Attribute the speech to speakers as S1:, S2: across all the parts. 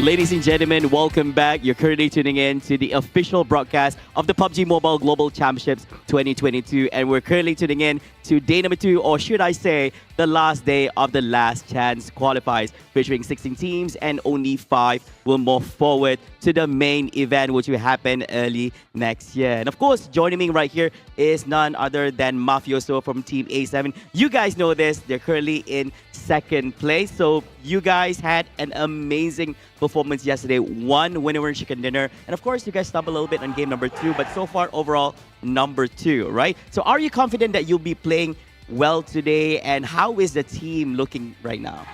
S1: Ladies and gentlemen, welcome back. You're currently tuning in to the official broadcast of the PUBG Mobile Global Championships 2022. And we're currently tuning in to day number 2, or should I say, the last day of the Last Chance qualifiers, featuring 16 teams and only 5 will move forward to the main event, which will happen early next year. And of course, joining me right here is none other than Mafioso from Team A7. You guys know this. They're currently in second place. So you guys had an amazing performance yesterday. 1 winner chicken dinner. And of course, you guys stopped a little bit on game number 2, but so far overall, number 2, right? So are you confident that you'll be playing well today? And how is the team looking right now?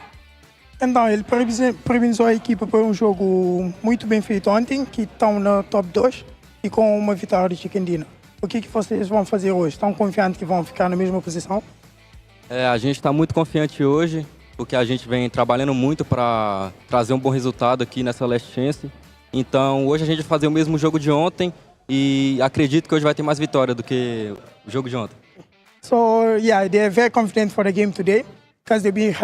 S2: Então, ele parabenizou a equipa por jogo muito bem feito ontem, que estão no top 2 e com uma vitória de chicken dinner. O que vocês vão fazer hoje? Estão confiantes que vão ficar na mesma posição?
S3: A gente está muito confiante hoje, porque a gente vem trabalhando muito para trazer um bom resultado aqui nessa Last Chance. Então, hoje a gente vai fazer o mesmo jogo de ontem e acredito que hoje vai ter mais vitória do que o jogo de ontem.
S2: So, yeah, they're very confident for the game today because they've been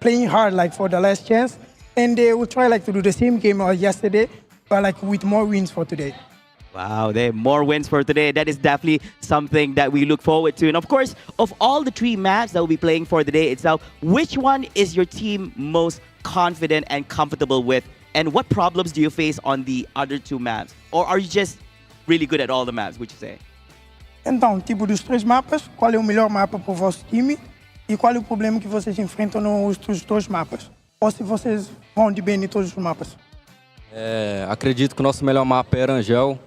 S2: playing hard for the Last Chance, and they will try to do the same game as yesterday, but with more wins for today.
S1: Wow, there are more wins for today. That is definitely something that we look forward to. And of course, of all the 3 maps that we'll be playing for the day itself, which one is your team most confident and comfortable with? And what problems do you face on the other 2 maps? Or are you just really good at all the maps, would you say?
S2: Então, tipo dos 3 mapas, qual é o melhor mapa para o vosso time e qual é o problema que vocês enfrentam nos outros 2 mapas? Ou se vocês vão de bem em todos os mapas?
S3: Acredito que o nosso melhor mapa é Arangel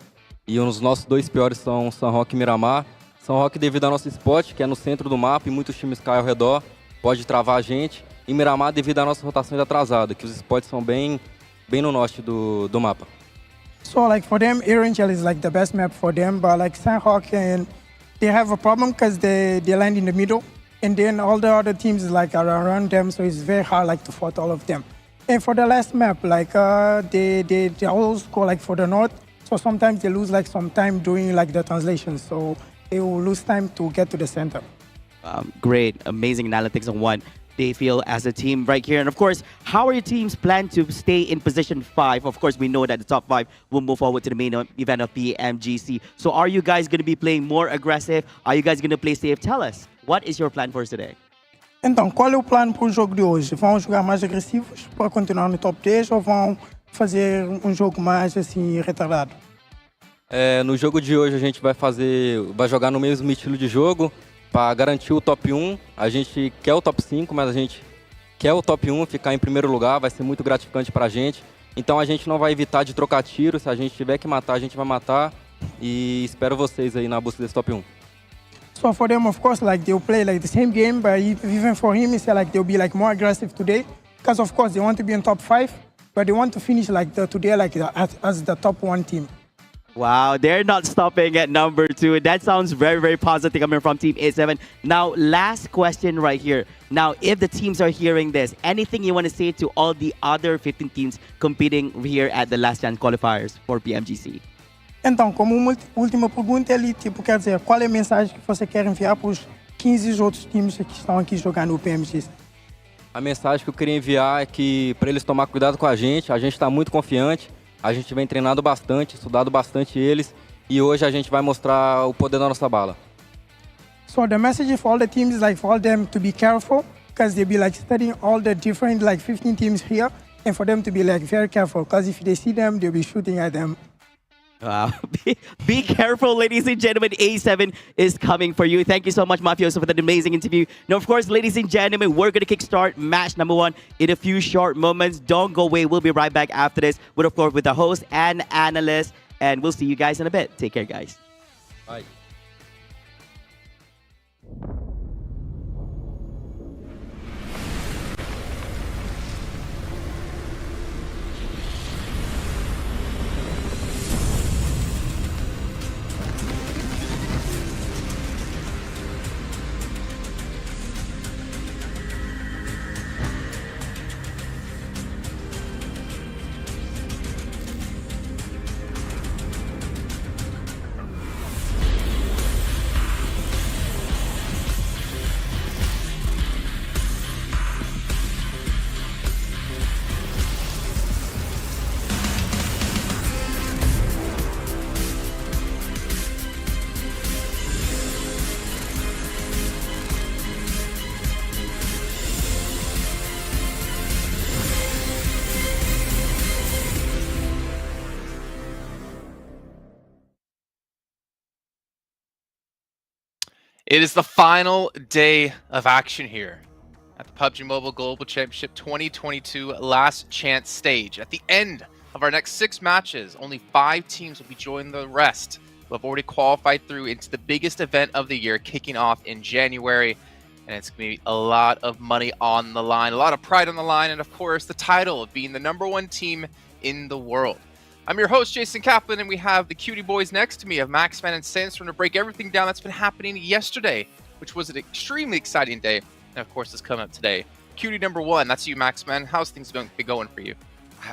S3: e os nossos 2 piores são São Roque e Miramar. São Roque devido ao nosso spot, que é no centro do mapa e muitos times caem ao redor, pode travar a gente. E Miramar devido à nossa rotação atrasada, que os spots são bem no norte do mapa.
S2: So for them, Arangel is the best map for them, but Sandhawk, and they have a problem because they land in the middle, and then all the other teams are around them, so it's very hard to fight all of them. And for the last map, they always go for the north, so sometimes they lose some time doing the translation, so they will lose time to get to the center.
S1: Great, amazing analytics on what they feel as a team right here. And of course, how are your teams plan to stay in position 5? Of course, we know that the top 5 will move forward to the main event of PMGC. So are you guys going to be playing more aggressive? Are you guys going to play safe? Tell us, what is your plan for today?
S2: Então, qual é o plano para o jogo de hoje? Vão jogar mais agressivos para continuar no top 10 ou vão fazer um jogo mais assim retardado?
S3: No jogo de hoje a gente vai jogar no mesmo estilo de jogo, para garantir o top 1, a gente quer o top 5, mas a gente quer o top 1, ficar em primeiro lugar, vai ser muito gratificante para a gente. Então a gente não vai evitar de trocar tiro, se a gente tiver que matar, a gente vai matar. E espero vocês aí na busca desse top 1.
S2: So for them, of course, they'll play the same game, but even for him, it's they'll be more aggressive today. Because of course, they want to be in top 5, but they want to finish today as the top 1 team.
S1: Wow, they're not stopping at number 2. That sounds very, very positive coming from Team A7. Now, last question right here. Now, if the teams are hearing this, anything you want to say to all the other 15 teams competing here at the Last Chance qualifiers for PMGC?
S2: Então, como última pergunta, ele quer dizer, qual é a mensagem que você quer enviar para os 15 outros times que estão aqui jogando o PMGC?
S3: A mensagem que eu queria enviar é que para eles tomar cuidado com a gente está muito confiante. A gente vem treinando bastante, estudado bastante eles e hoje a gente vai mostrar o poder da nossa bala.
S2: So the message for all the teams is for all them to be careful because they'll be studying all the different 15 teams here, and for them to be very careful because if they see them, they'll be shooting at them.
S1: Wow. Be careful, ladies and gentlemen. A7 is coming for you. Thank you so much, Mafioso, for that amazing interview. Now, of course, ladies and gentlemen, we're going to kickstart match number 1 in a few short moments. Don't go away. We'll be right back after this with, of course, with the host and analyst. And we'll see you guys in a bit. Take care, guys.
S3: Bye.
S4: It is the final day of action here at the PUBG Mobile Global Championship 2022 last chance stage. At the end of our next 6 matches, only 5 teams will be joining the rest who have already qualified through into the biggest event of the year, kicking off in January. And it's going to be a lot of money on the line, a lot of pride on the line, and of course the title of being the #1 team in the world. I'm your host, Jason Kaplan, and we have the cutie boys next to me of Maxman and Sandstorm to break everything down that's been happening yesterday, which was an extremely exciting day. And of course, it's coming up today. Cutie #1, that's you, Maxman. How's things been going for you?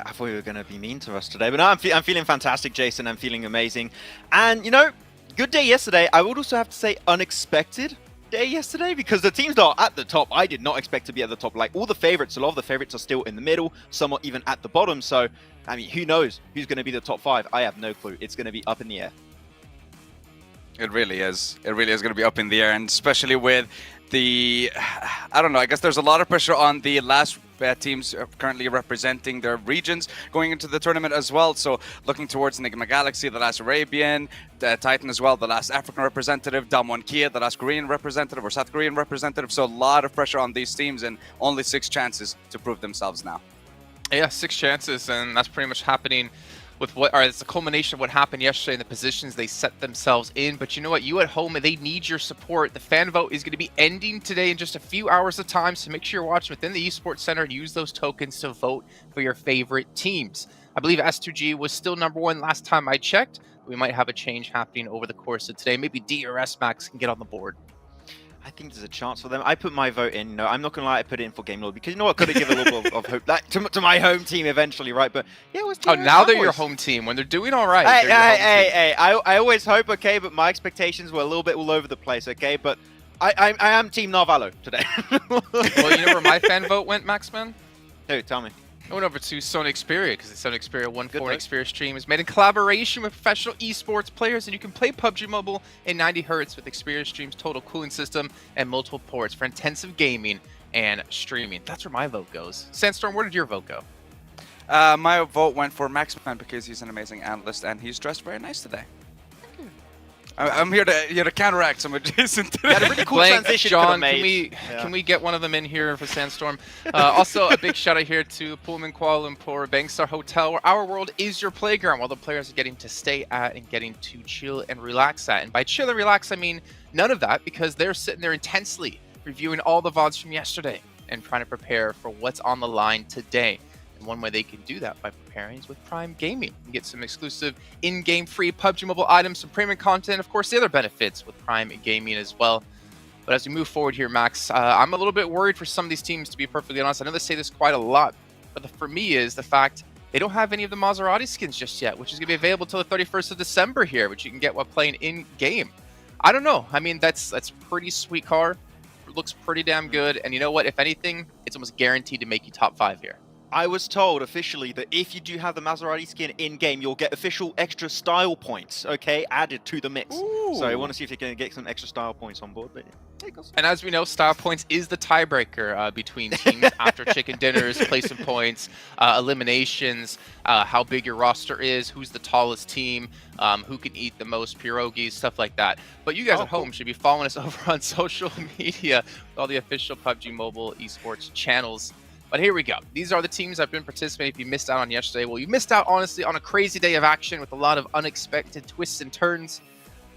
S5: I thought you were going to be mean to us today, but no, I'm feeling fantastic, Jason. I'm feeling amazing. And, you know, good day yesterday. I would also have to say unexpected day yesterday because the teams that are at the top, I did not expect to be at the top. Like, all the favorites, a lot of the favorites are still in the middle, some are even at the bottom. So, I mean, who knows who's going to be the top 5? I have no clue. It's going to be up in the air.
S6: It really is. It really is going to be up in the air, and especially with the, I don't know, I guess there's a lot of pressure on the last teams currently representing their regions going into the tournament as well. So looking towards Enigma Galaxy, the last Arabian, Titan as well, the last African representative, Damwon Kia, the last Korean representative or South Korean representative. So a lot of pressure on these teams and only 6 chances to prove themselves now.
S4: Yeah, 6 chances, and that's pretty much happening with it's a culmination of what happened yesterday in the positions they set themselves in. But you know what? You at home, they need your support. The fan vote is going to be ending today in just a few hours of time, so make sure you're watching within the Esports Center and use those tokens to vote for your favorite teams. I believe S2G was still #1 last time I checked. We might have a change happening over the course of today. Maybe DRS Max can get on the board.
S5: I think there's a chance for them. I put my vote in. No, I'm not gonna lie. I put it in for Game Lord because you know what? Could have given a little bit of hope to my home team eventually, right? But yeah, it was.
S4: Oh, now they're your home team. When they're doing all right.
S5: Hey! I always hope, okay, but my expectations were a little bit all over the place, okay. But I am Team Narvalo today.
S4: Well, you know where my fan vote went, Maxman?
S5: Who? Tell me.
S4: I went over to Sony Xperia because the Sony Xperia 1.4 Xperia stream is made in collaboration with professional esports players, and you can play PUBG Mobile in 90 Hz with Xperia Stream's total cooling system and multiple ports for intensive gaming and streaming. That's where my vote goes. Sandstorm, where did your vote go?
S6: My vote went for Maxman because he's an amazing analyst and he's dressed very nice today. I'm here to counteract some of Jason today.
S5: Had a really cool transition.
S4: John, can we get one of them in here for Sandstorm? Also, a big shout out here to Pullman Kuala Lumpur Bangstar Hotel, where our world is your playground, while the players are getting to stay at and getting to chill and relax at. And by chill and relax, I mean none of that, because they're sitting there intensely reviewing all the VODs from yesterday and trying to prepare for what's on the line today. And one way they can do that by preparing is with Prime Gaming. You can get some exclusive in-game free PUBG Mobile items, some premium content, of course, the other benefits with Prime Gaming as well. But as we move forward here, Max, I'm a little bit worried for some of these teams, to be perfectly honest. I know they say this quite a lot, but for me is the fact they don't have any of the Maserati skins just yet, which is going to be available till the 31st of December here, which you can get while playing in-game. I don't know. I mean, that's pretty sweet car. It looks pretty damn good. And you know what? If anything, it's almost guaranteed to make you top 5 here.
S5: I was told officially that if you do have the Maserati skin in-game, you'll get official extra style points, okay, added to the mix. Ooh. So I want to see if you can get some extra style points on board. But yeah,
S4: and as we know, style points is the tiebreaker between teams after chicken dinners, placing points, eliminations, how big your roster is, who's the tallest team, who can eat the most pierogies, stuff like that. But you guys at home should be following us over on social media with all the official PUBG Mobile esports channels. But here we go. These are the teams that have been participating. If you missed out on yesterday, well, you missed out, honestly, on a crazy day of action with a lot of unexpected twists and turns.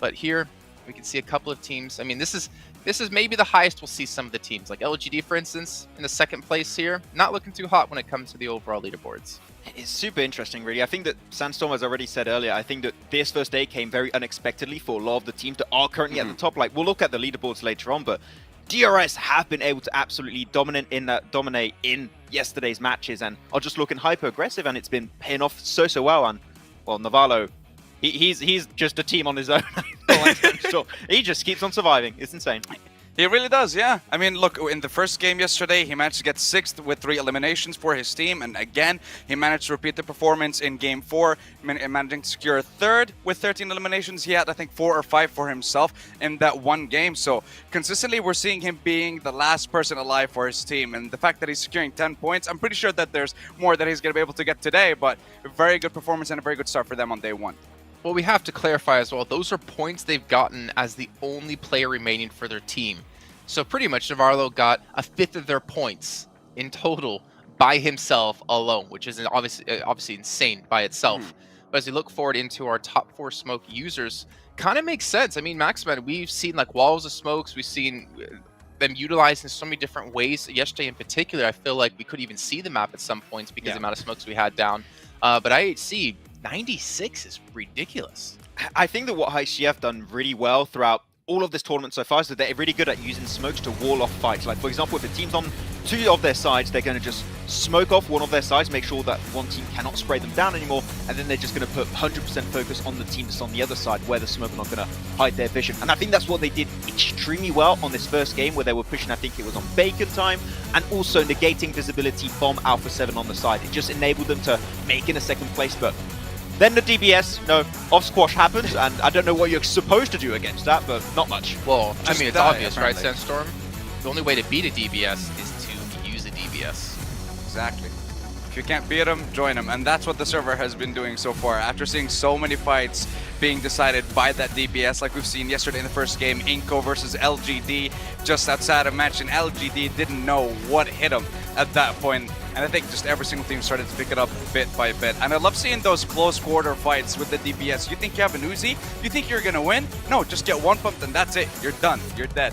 S4: But here, we can see a couple of teams. I mean, this is maybe the highest we'll see some of the teams. Like LGD, for instance, in the 2nd place here. Not looking too hot when it comes to the overall leaderboards.
S5: It's super interesting, really. I think that Sandstorm, as I already said earlier, I think that this first day came very unexpectedly for a lot of the teams that are currently at the top. Like, we'll look at the leaderboards later on, but DRS have been able to absolutely dominate in yesterday's matches and are just looking hyper aggressive, and it's been paying off so well. And well, Navarro, he's just a team on his own. Sure. He just keeps on surviving. It's insane.
S6: He really does, yeah. I mean, look, in the first game yesterday, he managed to get 6th with 3 eliminations for his team. And again, he managed to repeat the performance in Game 4, managing to secure 3rd with 13 eliminations. He had, I think, 4 or 5 for himself in that one game. So consistently, we're seeing him being the last person alive for his team. And the fact that he's securing 10 points, I'm pretty sure that there's more that he's going to be able to get today. But a very good performance and a very good start for them on day 1.
S4: Well, we have to clarify as well, those are points they've gotten as the only player remaining for their team. So pretty much Navarro got a fifth of their points in total by himself alone, which is obviously insane by itself. But as we look forward into our top 4 smoke users, kind of makes sense. I mean, Maxman, we've seen like walls of smokes, we've seen them utilized in so many different ways. Yesterday in particular, I feel like we could even see the map at some points because of the amount of smokes we had down. But IHC, 96 is ridiculous.
S5: I think that what IHC have done really well throughout all of this tournament so far is that they're really good at using smokes to wall off fights. Like, for example, if a team's on 2 of their sides, they're going to just smoke off one of their sides, make sure that one team cannot spray them down anymore, and then they're just going to put 100% focus on the team that's on the other side where the smoke are not going to hide their vision. And I think that's what they did extremely well on this first game, where they were pushing, I think it was on bacon time, and also negating visibility bomb Alpha 7 on the side. It just enabled them to make in a second place, but then the DBS, off squash happens, and I don't know what you're supposed to do against that, but not much.
S4: Well, I mean, it's obvious,
S6: apparently.
S4: right, Sandstorm? The only way to beat a DBS is to use a DBS.
S6: Exactly. If you can't beat them, join them. And that's what the server has been doing so far. After seeing so many fights being decided by that DPS, like we've seen yesterday in the first game, Inko versus LGD, just outside of match, and LGD didn't know what hit him at that point. And I think just every single team started to pick it up bit by bit. And I love seeing those close quarter fights with the DPS. You think you have an Uzi? You think you're gonna win? No, just get one pump and that's it. You're done. You're dead.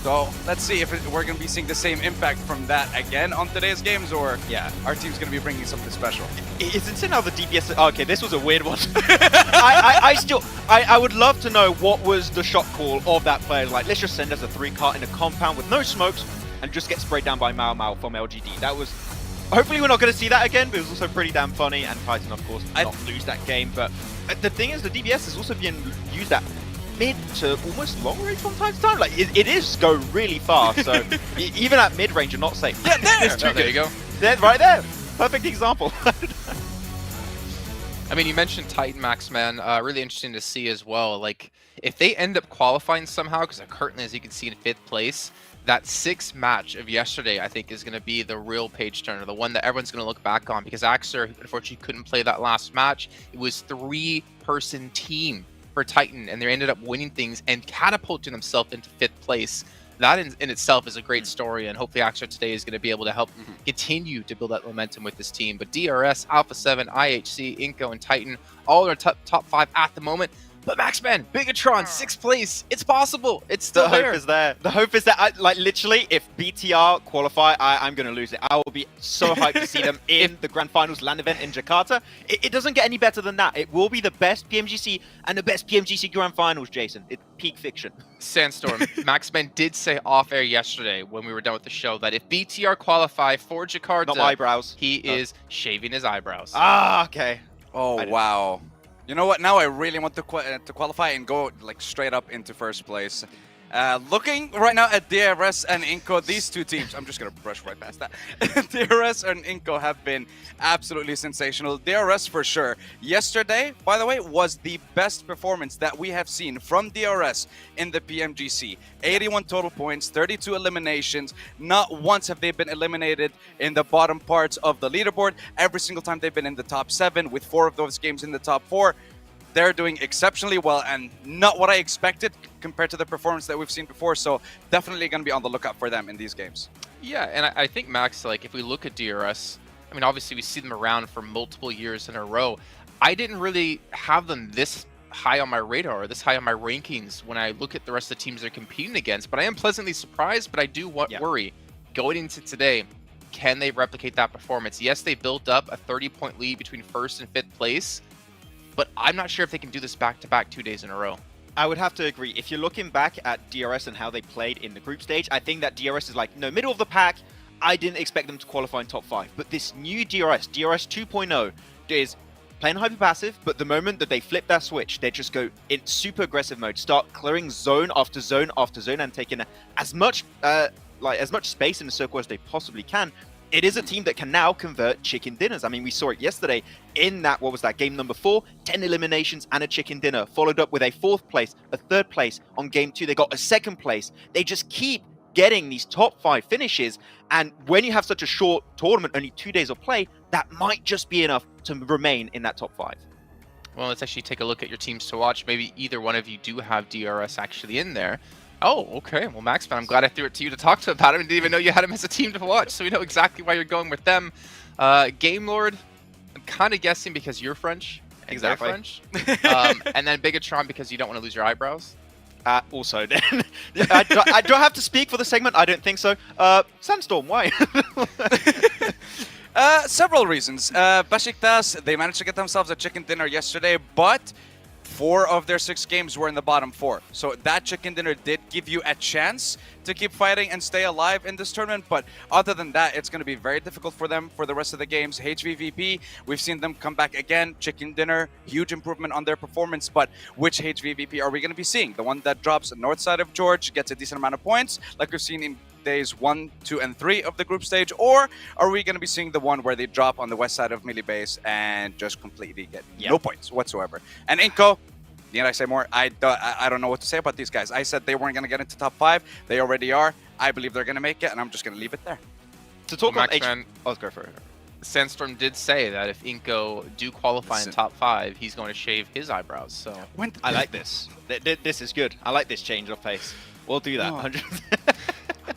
S6: So let's see if we're going to be seeing the same impact from that again on today's games, or our team's going to be bringing something special.
S5: It's insane how the DPS... Oh, okay, this was a weird one. I would love to know what was the shot call of that player. Like, let's just send us a 3-cart in a compound with no smokes and just get sprayed down by Mao Mao from LGD. That was... Hopefully we're not going to see that again, but it was also pretty damn funny, and Titan, of course, did not lose that game. But the thing is, the DPS is also being used at mid to almost long range from time to time. Like, it is go really fast, so even at mid range, you're not safe.
S4: Yeah, there you go.
S5: There, right there. Perfect example.
S4: I mean, you mentioned Titan, Maxman. Really interesting to see as well. Like, if they end up qualifying somehow, because they're currently, as you can see, in 5th place, that 6th match of yesterday, I think, is going to be the real page turner, the one that everyone's going to look back on, because Axer, unfortunately, couldn't play that last match. It was 3-person team for Titan, and they ended up winning things and catapulting themselves into 5th place. That in itself is a great story, and hopefully Axer today is going to be able to help continue to build that momentum with this team. But DRS, Alpha 7, IHC, Inko, and Titan, all in our top 5 at the moment. But Maxman, Bigatron, 6th place. It's possible. It's still there.
S5: The hope is there. The hope is that, like, literally, if BTR qualify, I'm going to lose it. I will be so hyped to see them in the Grand Finals LAN event in Jakarta. It doesn't get any better than that. It will be the best PMGC and the best PMGC Grand Finals, Jason. It's peak fiction.
S4: Sandstorm, Maxman did say off-air yesterday when we were done with the show that if BTR qualify for Jakarta,
S5: Not my eyebrows.
S4: he is shaving his eyebrows.
S5: Ah, okay.
S6: Oh, wow. You know what? Now I really want to qualify and go like straight up into 1st place. Looking right now at DRS and Inko, these two teams, I'm just going to brush right past that. DRS and Inko have been absolutely sensational. DRS for sure. Yesterday, by the way, was the best performance that we have seen from DRS in the PMGC. 81 total points, 32 eliminations. Not once have they been eliminated in the bottom parts of the leaderboard. Every single time they've been in the top 7, with 4 of those games in the top 4. They're doing exceptionally well, and not what I expected compared to the performance that we've seen before. So definitely going to be on the lookout for them in these games.
S4: Yeah, and I think, Max, like, if we look at DRS, I mean, obviously we see them around for multiple years in a row. I didn't really have them this high on my radar, or this high on my rankings when I look at the rest of the teams they're competing against. But I am pleasantly surprised, but I do worry. Going into today, can they replicate that performance? Yes, they built up a 30-point lead between 1st and 5th place, but I'm not sure if they can do this back-to-back 2 days in a row.
S5: I would have to agree. If you're looking back at DRS and how they played in the group stage, I think that DRS is like, no, middle of the pack. I didn't expect them to qualify in top 5. But this new DRS 2.0, is playing hyper passive, but the moment that they flip that switch, they just go in super aggressive mode, start clearing zone after zone after zone, and taking as much space in the circle as they possibly can. It is a team that can now convert chicken dinners. I mean, we saw it yesterday in that, what was that, game number 4, 10 eliminations and a chicken dinner, followed up with a 4th place, a 3rd place on game 2. They got a 2nd place. They just keep getting these top 5 finishes. And when you have such a short tournament, only 2 days of play, that might just be enough to remain in that top 5.
S4: Well, let's actually take a look at your teams to watch. Maybe either one of you do have DRS actually in there. Oh, okay. Well, Max, I'm glad I threw it to you to talk to about him. I didn't even know you had him as a team to watch, so we know exactly why you're going with them. Game Lord, I'm kind of guessing because you're French.
S5: Exactly.
S4: French. And then Bigatron because you don't want to lose your eyebrows.
S5: Also, then I do have to speak for the segment. I don't think so. Sandstorm, why?
S6: Several reasons. Besiktas, they managed to get themselves a chicken dinner yesterday, but 4 of their 6 games were in the bottom 4. So that chicken dinner did give you a chance to keep fighting and stay alive in this tournament. But other than that, it's going to be very difficult for them for the rest of the games. HVVP, we've seen them come back again. Chicken dinner, huge improvement on their performance. But which HVVP are we going to be seeing? The one that drops north side of George, gets a decent amount of points, like we've seen in days 1, 2, and 3 of the group stage, or are we going to be seeing the one where they drop on the west side of Millie Base and just completely get no points whatsoever? And Inco, need I say more? I don't know what to say about these guys. I said they weren't going to get into top 5. They already are. I believe they're going to make it, and I'm just going to leave it there.
S5: To talk
S4: Well,
S5: on
S4: Maxman,
S5: let's go for it.
S4: Sandstorm did say that if Inco do qualify in top 5, he's going to shave his eyebrows. So
S5: I like this. This is good. I like this change of pace. We'll do that.
S6: Oh.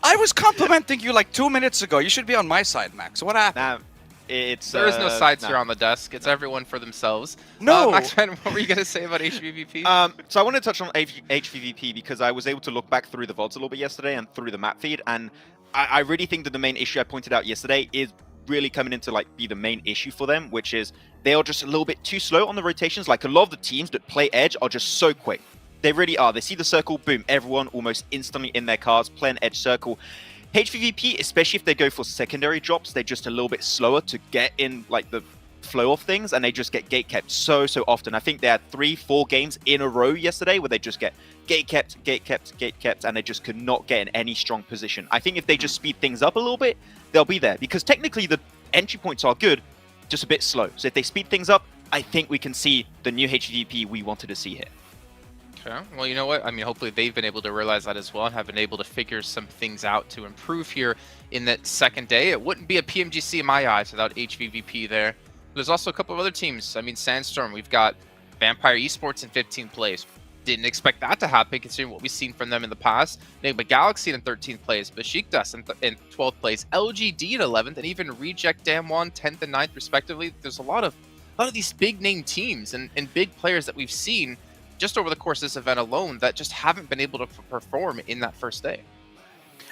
S6: I was complimenting you like 2 minutes ago. You should be on my side, Max. What happened?
S4: There is no sides here on the desk. It's everyone for themselves.
S6: No.
S4: Maxman, what were you going to say about HVVP?
S5: So I want to touch on HVVP because I was able to look back through the VODs a little bit yesterday and through the map feed, and I really think that the main issue I pointed out yesterday is really coming into like be the main issue for them, which is they are just a little bit too slow on the rotations. Like a lot of the teams that play Edge are just so quick. They really are. They see the circle, boom, everyone almost instantly in their cars playing Edge circle. HVVP, especially if they go for secondary drops, they're just a little bit slower to get in like the flow of things, and they just get gate kept so often. I think they had 3-4 games in a row yesterday where they just get gate kept, and they just could not get in any strong position. I think if they just speed things up a little bit, they'll be there, because technically the entry points are good, just a bit slow. So if they speed things up, I think we can see the new HVVP we wanted to see here.
S4: Okay. Well, you know what? I mean, hopefully they've been able to realize that as well and have been able to figure some things out to improve here in that second day. It wouldn't be a PMGC in my eyes without HVVP there. There's also a couple of other teams. I mean, Sandstorm, we've got Vampire Esports in 15th place. Didn't expect that to happen considering what we've seen from them in the past. Enigma Galaxy in 13th place, Besiktas in 12th place, LGD in 11th, and even Reject Damwon 10th and 9th respectively. There's a lot of these big name teams and big players that we've seen just over the course of this event alone that just haven't been able to perform in that first day.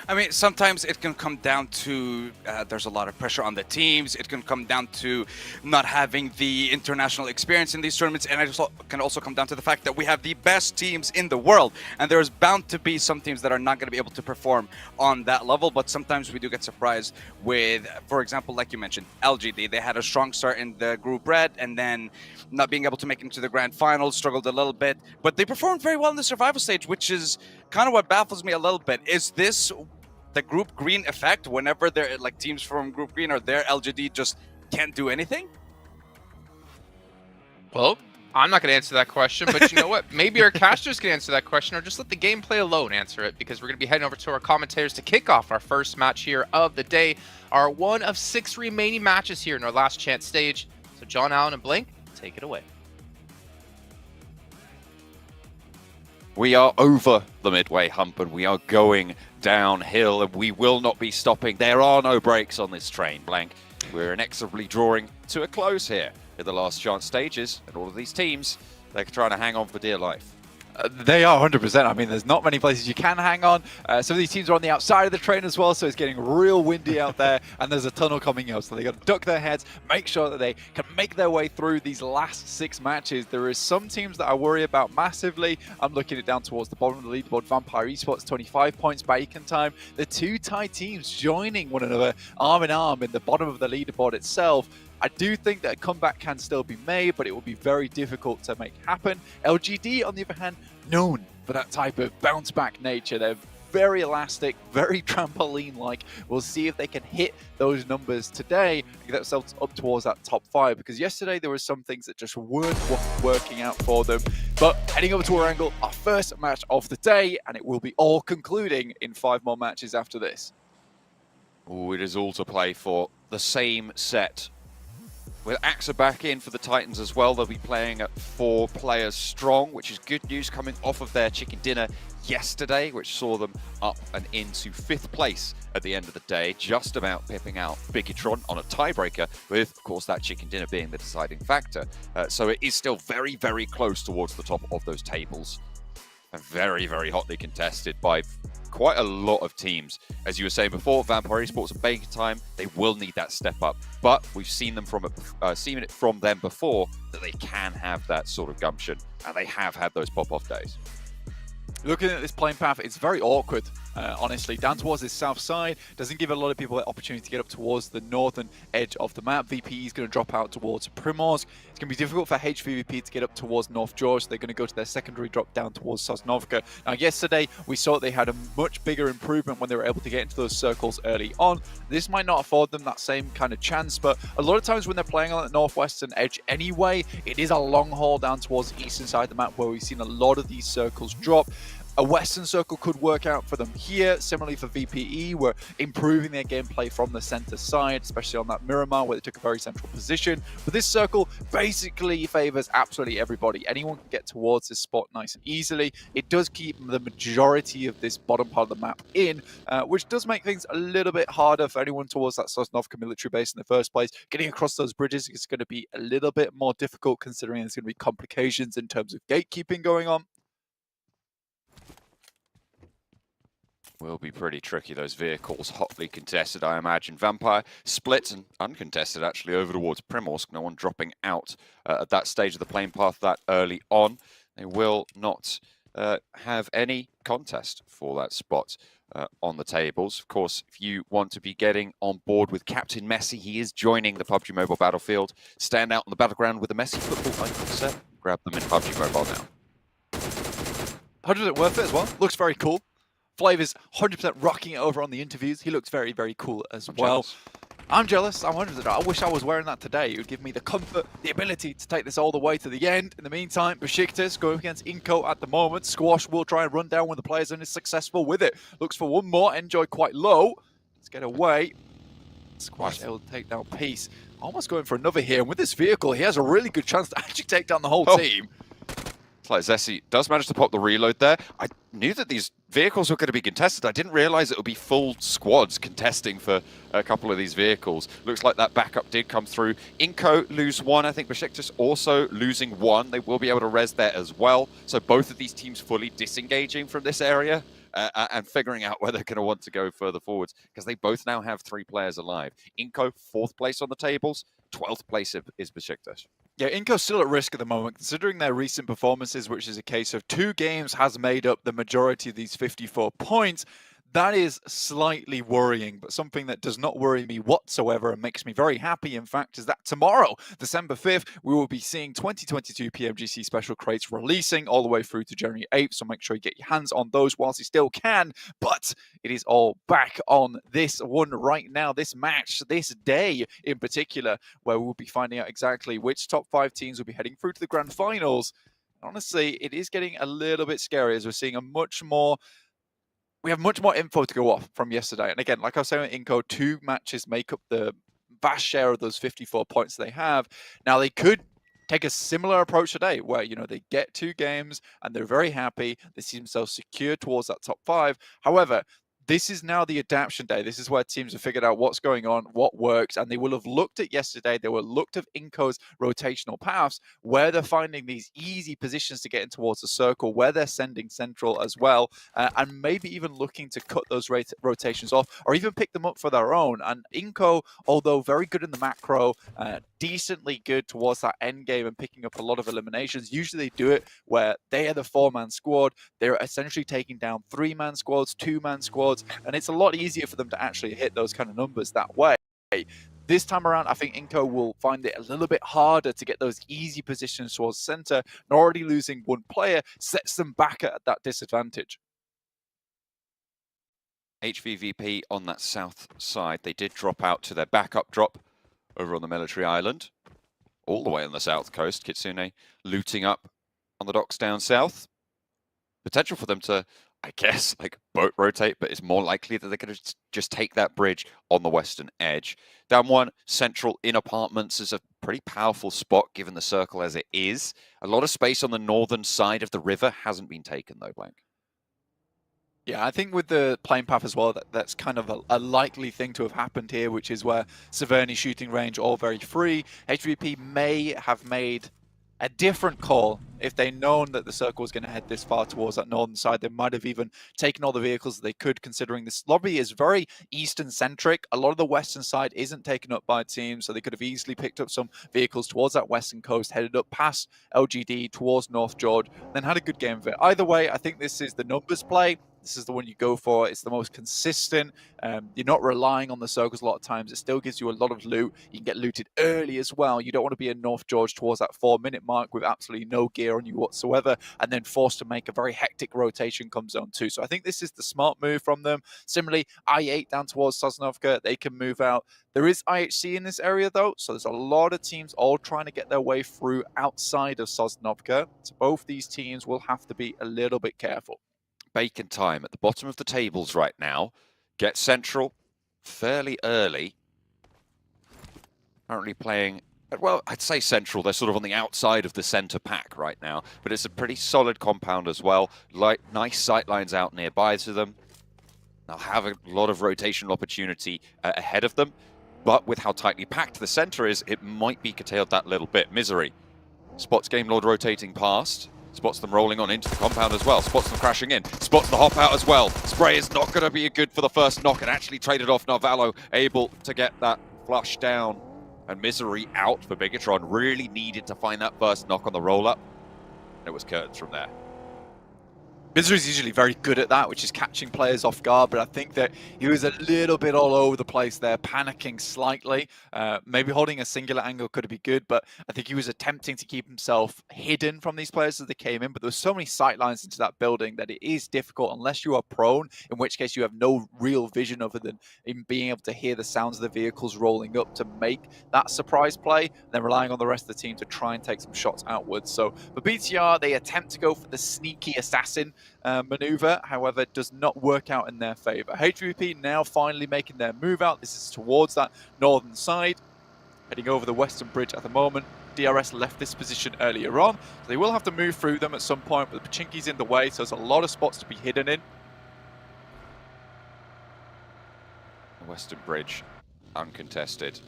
S6: I mean, sometimes it can come down to there's a lot of pressure on the teams. It can come down to not having the international experience in these tournaments, and it can also come down to the fact that we have the best teams in the world, and there's bound to be some teams that are not going to be able to perform on that level. But sometimes we do get surprised with, for example, like you mentioned, LGD. They had a strong start in the group red, and then not being able to make it into the grand finals, struggled a little bit, but they performed very well in the survival stage, which is kind of what baffles me a little bit. Is this the group green effect? Whenever they're like teams from group green or their LGD just can't do anything?
S4: Well, I'm not going to answer that question, but you know what? Maybe our casters can answer that question, or just let the gameplay alone answer it, because we're going to be heading over to our commentators to kick off our first match here of the day, our one of 6 remaining matches here in our last chance stage. So John Allen and Blink, take it away.
S7: We are over the midway hump and we are going downhill, and we will not be stopping. There are no brakes on this train, Blank. We're inexorably drawing to a close here at the last chance stages, and all of these teams, they're trying to hang on for dear life.
S8: They are 100%. I mean, there's not many places you can hang on. Some of these teams are on the outside of the train as well, so it's getting real windy out there, and there's a tunnel coming up, so they got to duck their heads, make sure that they can make their way through these last 6 matches. There is some teams that I worry about massively. I'm looking it down towards the bottom of the leaderboard. Vampire Esports, 25 points, Bacon Time. The 2 tied teams joining one another arm in arm in the bottom of the leaderboard itself. I do think that a comeback can still be made, but it will be very difficult to make happen. LGD, on the other hand, known for that type of bounce-back nature. They're very elastic, very trampoline-like. We'll see if they can hit those numbers today and get themselves up towards that top 5, because yesterday there were some things that just weren't working out for them. But heading over to our angle, our first match of the day, and it will be all concluding in 5 more matches after this.
S7: Oh, it is all to play for. The same set With AXA back in for the Titans as well, they'll be playing at 4 players strong, which is good news coming off of their chicken dinner yesterday, which saw them up and into 5th place at the end of the day, just about pipping out Bigitron on a tiebreaker, with, of course, that chicken dinner being the deciding factor. So it is still very, very close towards the top of those tables. And very, very hotly contested by quite a lot of teams. As you were saying before, Vampire Esports and Baker Time, they will need that step up. But we've seen them seen it from them before that they can have that sort of gumption, and they have had those pop-off days.
S8: Looking at this playing path, it's very awkward, honestly. Down towards this south side doesn't give a lot of people the opportunity to get up towards the northern edge of the map. VP is going to drop out towards Primorsk. It's going to be difficult for HVVP to get up towards North George. They're going to go to their secondary drop down towards Sosnovka. Now, yesterday, we saw they had a much bigger improvement when they were able to get into those circles early on. This might not afford them that same kind of chance, but a lot of times when they're playing on the northwestern edge anyway, it is a long haul down towards the eastern side of the map where we've seen a lot of these circles drop. A western circle could work out for them here. Similarly for VPE, we're improving their gameplay from the center side, especially on that Miramar where they took a very central position. But this circle basically favors absolutely everybody. Anyone can get towards this spot nice and easily. It does keep the majority of this bottom part of the map in, which does make things a little bit harder for anyone towards that Sosnovka military base in the first place. Getting across those bridges is going to be a little bit more difficult considering there's going to be complications in terms of gatekeeping going on.
S7: Will be pretty tricky, those vehicles, hotly contested, I imagine. Vampire split and uncontested, actually, over towards Primorsk. No one dropping out at that stage of the playing path that early on. They will not have any contest for that spot on the tables. Of course, if you want to be getting on board with Captain Messi, he is joining the PUBG Mobile Battlefield. Stand out on the battleground with the Messi football icon set. Grab them in PUBG Mobile now.
S8: 100% worth it as well. Looks very cool. Flav is 100% rocking it over on the interviews. He looks very, very cool as well. I'm jealous. I'm 100%. I wish I was wearing that today. It would give me the comfort, the ability to take this all the way to the end. In the meantime, Besiktas going against Inco at the moment. Squash will try and run down when the players and is successful with it. Looks for one more. Enjoy quite low. Let's get away. Squash able to take down Peace. Almost going for another here. And with this vehicle, he has a really good chance to actually take down the whole team.
S7: It's like Zessi does manage to pop the reload there. I knew that these vehicles were going to be contested. I didn't realize it would be full squads contesting for a couple of these vehicles. Looks like that backup did come through. Inco lose one. I think Besiktas also losing one. They will be able to res there as well. So both of these teams fully disengaging from this area and figuring out where they're going to want to go further forwards, because they both now have 3 players alive. Inco, 4th place on the tables. 12th place is Besiktas.
S8: Yeah, Inco's still at risk at the moment, considering their recent performances, which is a case of 2 games has made up the majority of these 54 points. That is slightly worrying, but something that does not worry me whatsoever and makes me very happy, in fact, is that tomorrow, December 5th, we will be seeing 2022 PMGC special crates releasing all the way through to January 8th, so make sure you get your hands on those whilst you still can. But it is all back on this one right now, this match, this day in particular, where we'll be finding out exactly which top 5 teams will be heading through to the grand finals. Honestly, it is getting a little bit scary as we're seeing we have much more info to go off from yesterday. And again, like I was saying with Inco, 2 matches make up the vast share of those 54 points they have. Now, they could take a similar approach today where, you know, they get 2 games and they're very happy. They see themselves secure towards that top 5. However, this is now the adaptation day. This is where teams have figured out what's going on, what works, and they will have looked at yesterday. They will have looked at Inco's rotational paths, where they're finding these easy positions to get in towards the circle, where they're sending central as well, and maybe even looking to cut those rotations off or even pick them up for their own. And Inco, although very good in the macro, decently good towards that end game and picking up a lot of eliminations, usually they do it where they are the 4-man squad. They're essentially taking down 3-man squads, 2-man squads, and it's a lot easier for them to actually hit those kind of numbers that way. This time around, I think Inco will find it a little bit harder to get those easy positions towards center, and already losing 1 player sets them back at that disadvantage.
S7: HVVP on that south side, they did drop out to their backup drop over on the military island, all the way on the south coast. Kitsune looting up on the docks down south. Potential for them to, I guess, like boat rotate, but it's more likely that they're going to just take that bridge on the western edge. Down one, central in apartments is a pretty powerful spot given the circle as it is. A lot of space on the northern side of the river hasn't been taken though, Blank.
S8: Yeah, I think with the plane path as well, that's kind of a likely thing to have happened here, which is where Severny shooting range all very free. HVP may have made a different call. If they'd known that the circle was going to head this far towards that northern side, they might have even taken all the vehicles that they could, considering this lobby is very eastern-centric. A lot of the western side isn't taken up by teams, so they could have easily picked up some vehicles towards that western coast, headed up past LGD towards North George, then had a good game of it. Either way, I think this is the numbers play. This is the one you go for. It's the most consistent. You're not relying on the circles a lot of times. It still gives you a lot of loot. You can get looted early as well. You don't want to be in North George towards that 4-minute mark with absolutely no gear on you whatsoever, and then forced to make a very hectic rotation come zone 2. So I think this is the smart move from them. Similarly, I-8 down towards Sosnovka, they can move out. There is IHC in this area though, so there's a lot of teams all trying to get their way through outside of Sosnovka. So both these teams will have to be a little bit careful.
S7: Bacon time at the bottom of the tables right now. Get central fairly early. Currently playing, well, I'd say central. They're sort of on the outside of the center pack right now, but it's a pretty solid compound as well. Like nice sight lines out nearby to them. They'll have a lot of rotational opportunity ahead of them, but with how tightly packed the center is, it might be curtailed that little bit. Misery spots Game Lord rotating past. Spots them rolling on into the compound as well. Spots them crashing in. Spots the hop out as well. Spray is not going to be good for the first knock and actually traded off. Narvalo able to get that flush down. And Misery out for Bigatron. Really needed to find that first knock on the roll-up. It was curtains from there.
S8: Misery's usually very good at that, which is catching players off guard, but I think that he was a little bit all over the place there, panicking slightly. Maybe holding a singular angle could be good, but I think he was attempting to keep himself hidden from these players as they came in, but there were so many sight lines into that building that it is difficult unless you are prone, in which case you have no real vision other than in being able to hear the sounds of the vehicles rolling up to make that surprise play, and then relying on the rest of the team to try and take some shots outwards. So for BTR, they attempt to go for the sneaky assassin maneuver, however, it does not work out in their favor. HVP now finally making their move out. This is towards that northern side, heading over the western bridge at the moment. DRS left this position earlier on, so they will have to move through them at some point, but the Pachinki's in the way, so there's a lot of spots to be hidden in.
S7: The western bridge, uncontested.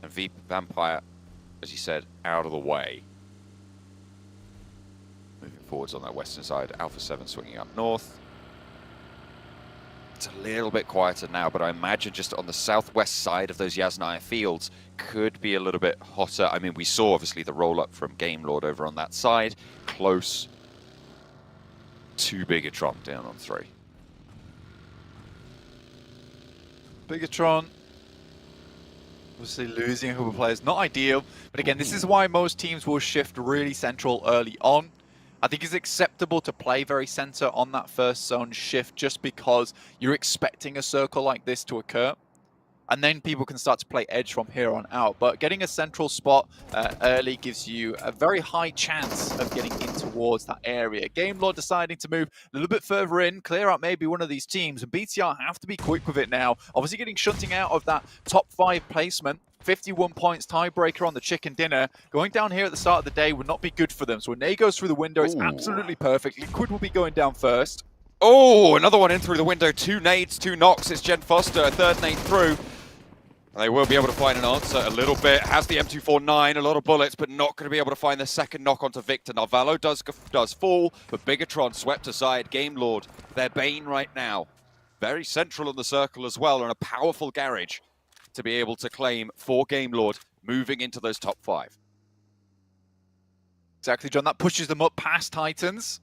S7: And Vampire, as you said, out of the way. Moving forwards on that western side, Alpha 7 swinging up north. It's a little bit quieter now, but I imagine just on the southwest side of those Yasnaya fields could be a little bit hotter. I mean, we saw obviously the roll-up from Game Lord over on that side, close to Bigatron down on 3.
S8: Bigatron obviously losing a couple of players, not ideal, but again, this is why most teams will shift really central early on. I think it's acceptable to play very center on that first zone shift just because you're expecting a circle like this to occur. And then people can start to play edge from here on out. But getting a central spot early gives you a very high chance of getting in towards that area. Game Lord deciding to move a little bit further in, clear out maybe one of these teams. And BTR have to be quick with it now. Obviously getting shunting out of that top 5 placement. 51 points, tiebreaker on the chicken dinner. Going down here at the start of the day would not be good for them. So when Ney goes through the window, it's absolutely perfect. Liquid will be going down first.
S7: Oh, another one in through the window. 2 nades, 2 knocks. It's Jen Foster, a third nade through. They will be able to find an answer a little bit. Has the M249, a lot of bullets, but not going to be able to find the second knock onto Victor. Narvalo does fall, but Bigatron swept aside. Game Lord, their bane right now. Very central in the circle as well, and a powerful garage to be able to claim for Game Lord moving into those top 5.
S8: Exactly, John. That pushes them up past Titans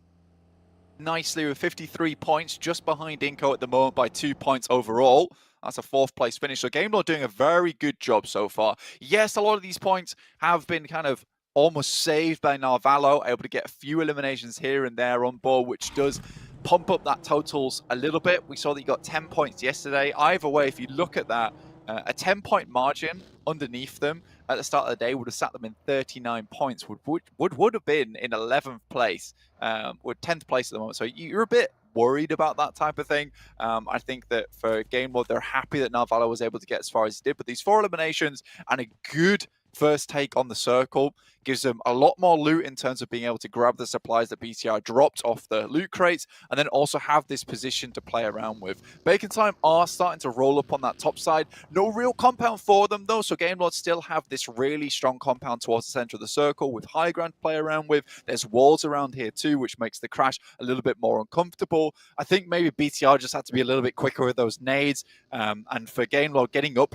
S8: nicely with 53 points, just behind Inco at the moment by 2 points overall. That's a 4th place finish. So Game Lord doing a very good job so far. Yes, a lot of these points have been kind of almost saved by Narvalo, able to get a few eliminations here and there on board, which does pump up that totals a little bit. We saw that he got 10 points yesterday. Either way, if you look at that, a 10-point margin underneath them at the start of the day would have sat them in 39 points, would have been in 11th place, or 10th place at the moment. So you're a bit worried about that type of thing. I think that for Game Lord, they're happy that Narvala was able to get as far as he did, but these 4 eliminations and a good first take on the circle gives them a lot more loot in terms of being able to grab the supplies that BTR dropped off the loot crates, and then also have this position to play around with. Bacon Time are starting to roll up on that top side. No real compound for them though, so Game Lords still have this really strong compound towards the center of the circle with high ground to play around with. There's walls around here too, which makes the crash a little bit more uncomfortable. I think maybe BTR just had to be a little bit quicker with those nades, and for Game Lord getting up